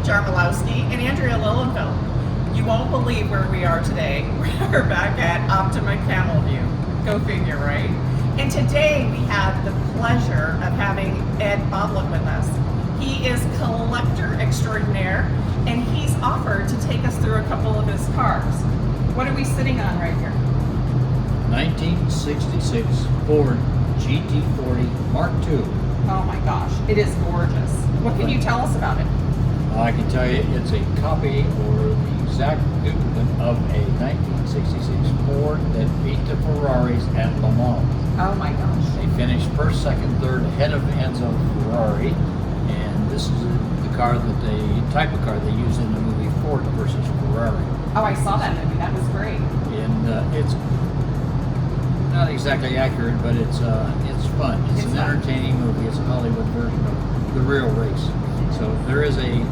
Jarmiolowski, and Andrea Lilienfeld. You won't believe where we are today. We're back at Optima Camel View. Go figure, right? And today we have the pleasure of having Ed Boblitt with us. He is collector extraordinaire, and he's offered to take us through a couple of his cars. What are we sitting on right here? 1966 Ford GT40 Mark II. Oh my gosh, it is gorgeous. What can you tell us about it? I can tell you it's a copy or the exact duplicate of a 1966 Ford that beat the Ferraris at Le Mans. Oh my gosh. They finished first, second, third ahead of Enzo Ferrari, and this is the car type of car they used in the movie Ford versus Ferrari. Oh, I saw that movie. That was great. And it's not exactly accurate, but it's fun. It's an entertaining movie. It's a Hollywood version of the real race. So there is a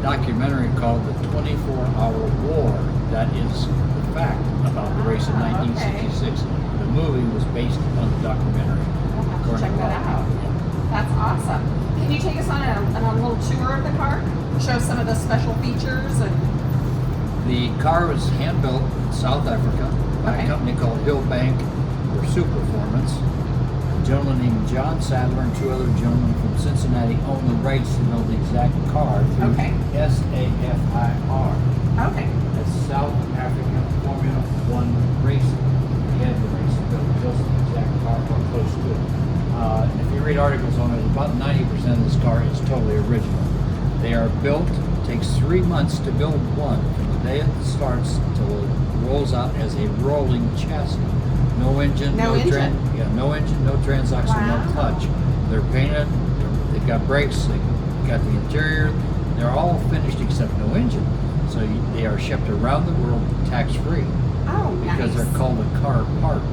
documentary called The 24-Hour War that is the fact about the race in 1966. The movie was based on the documentary. We'll have to check that out. That's awesome. Can you take us on a little tour of the car? Show some of the special features and. The car was hand-built in South Africa by a company called Hillbank for Superformance. A gentleman named John Sadler and two other gentlemen from Cincinnati owned the rights to build the exact car through SAFIR. Okay. That's South African Formula One Racing. He had the race to build just the exact car or close to it. If you read articles on it, about 90% of this car is totally original. They are built, takes 3 months to build one. From the day it starts until it rolls out as a rolling chassis. No engine, no engine, no transaxle, no clutch. They're painted, they've got brakes, they've got the interior, they're all finished except no engine. So they are shipped around the world tax-free. Oh, because they're called a car part.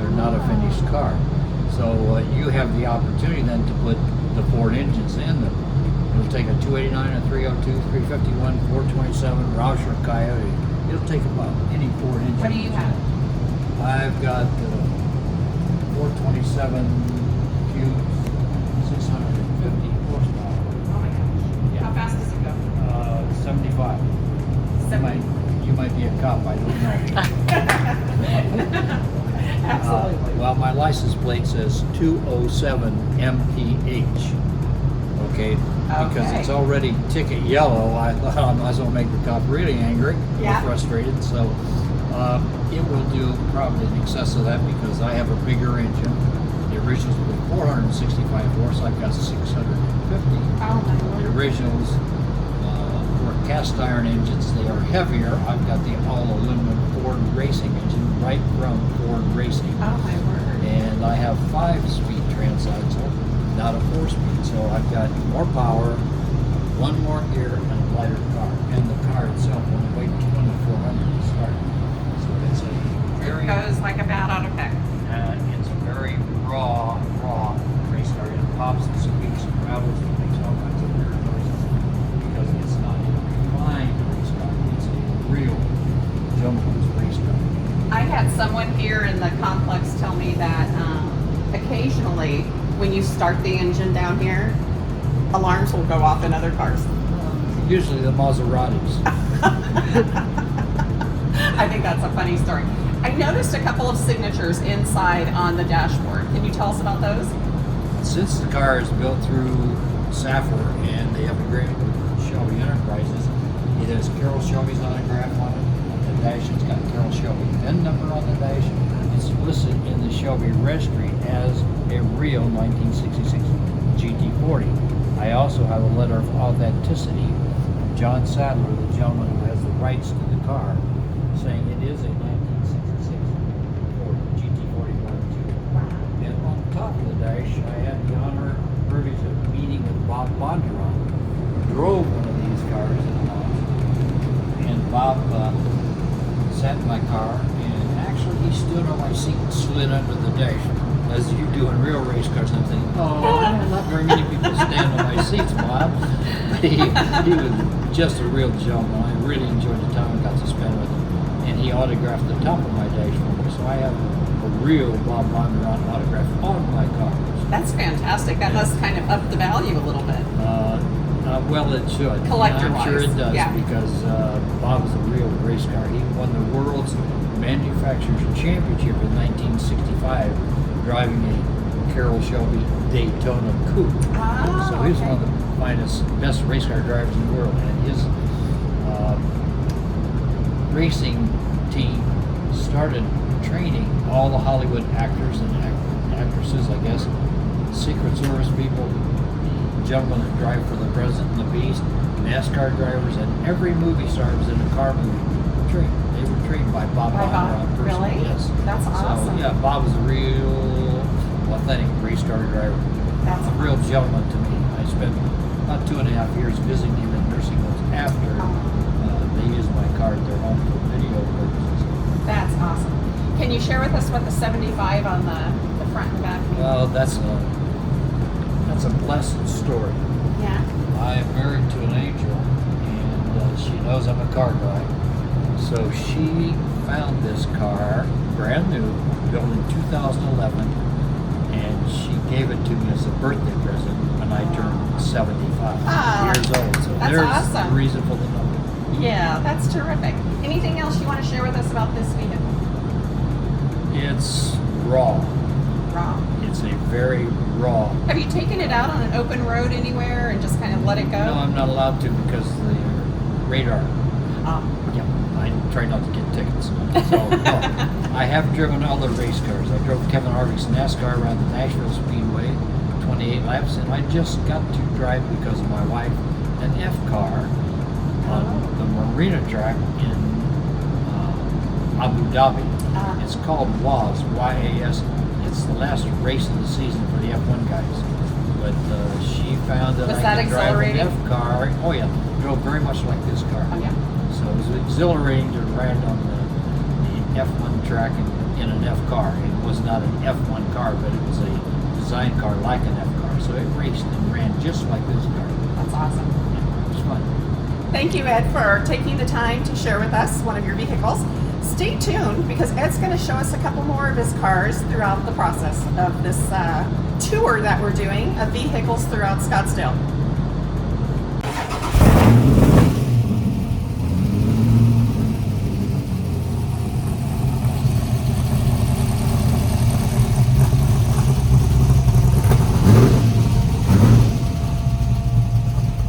They're not a finished car. So you have the opportunity then to put the Ford engines in them. It'll take a 289, a 302, 351, 427, Roush or Coyote. It'll take about any Ford engine. What do you have? I've got 427 cubes, 650 horsepower. Oh my gosh. Yeah. How fast does it go? 75. You might be a cop, I don't know. Absolutely. Well, my license plate says 207 MPH. Okay, because it's already ticket yellow. I thought I might as well make the cop really angry or frustrated. So it will do probably in excess of that because I have a bigger engine. The originals were 465 horse. I've got 650. The originals were cast iron engines. They are heavier. I've got the all aluminum Ford racing engine right from Ford Racing. Oh my word. And I have 5-speed transaxle, not a 4-speed. So I've got more power, one more gear, and a lighter car. And the car itself only weighed 2,400 to start. So it's a very... It goes like a bat out of heck. It's a very raw race car. It pops and squeaks and rattles and makes all kinds of weird noises because it's not a refined race car. It's a real gentleman's race car. I had someone here in the complex tell me that occasionally when you start the engine down here, alarms will go off in other cars. Usually the Maseratis. I think that's a funny story. I noticed a couple of signatures inside on the dashboard. Can you tell us about those? Since the car is built through Saffir and they have agreement with Shelby Enterprises, it has Carroll Shelby's autograph on it. The dash, it's got Carroll Shelby VIN number on the dash. It's listed in the Shelby registry as a real 1966 GT40. I also have a letter of authenticity from John Sadler, the gentleman who has the rights to the car, saying it is a 1966 Ford GT40 Mark II. And on top of the dash, I had the honor and privilege of meeting with Bob Bondurant, who drove one of these cars in the lot. And Bob sat in my car, and actually he stood on my seat and slid under the dash, as you do in real race cars. And I'm thinking, not very many people stand on my seats, Bob. But he was just a real gentleman. I really enjoyed the time I got to spend with him. And he autographed the top of my dash for me. So I have a real Bob Bondurant autograph on my car. That's fantastic. That must kind of up the value a little bit. Well, it should. Collector-wise, I'm sure it does yeah. because Bob was a real race car. He won the World's Manufacturers Championship in 1965 driving a Carroll Shelby Daytona Coupe. Ah, so he was okay. one of the finest, best race car drivers in the world. And his racing team started training all the Hollywood actors and actresses, I guess, Secret Service people, gentlemen that drive for the President and the Beast, NASCAR drivers, and every movie star was in a car movie. They were trained by Bob. Really? Yes. That's awesome. So yeah, Bob was a real authentic race car driver. That's a real gentleman to me. I spent about 2.5 years visiting him in nursing homes after they used my car at their home for video purposes. That's awesome. Can you share with us what the 75 on the front and back means? Well, that's a blessed story. Yeah. I am married to an angel, and she knows I'm a car guy. So she found this car, brand new, built in 2011, and she gave it to me as a birthday present when I turned 75 years old. So that's there's awesome. the reason for the number. Yeah, that's terrific. Anything else you want to share with us about this vehicle? It's raw. Raw. It's a very raw. Have you taken it out on an open road anywhere and just kind of let it go? No, I'm not allowed to because of the radar. Yeah, I try not to get tickets. So, no. I have driven other race cars. I drove Kevin Harvick's NASCAR around the Nashville Speedway, 28 laps, and I just got to drive because of my wife an F car on the marina track in Abu Dhabi. It's called WAS, Y-A-S. It's the last race of the season for the F1 guys. But she found that Was I that could drive an exhilarating? F car. Oh yeah, drove very much like this car. Oh, yeah. So it was exhilarating to ride on the F1 track in an F car. It was not an F1 car, but it was a design car like an F car. So it raced and ran just like this car. That's awesome. Yeah, it was fun. Thank you, Ed, for taking the time to share with us one of your vehicles. Stay tuned because Ed's going to show us a couple more of his cars throughout the process of this tour that we're doing of vehicles throughout Scottsdale.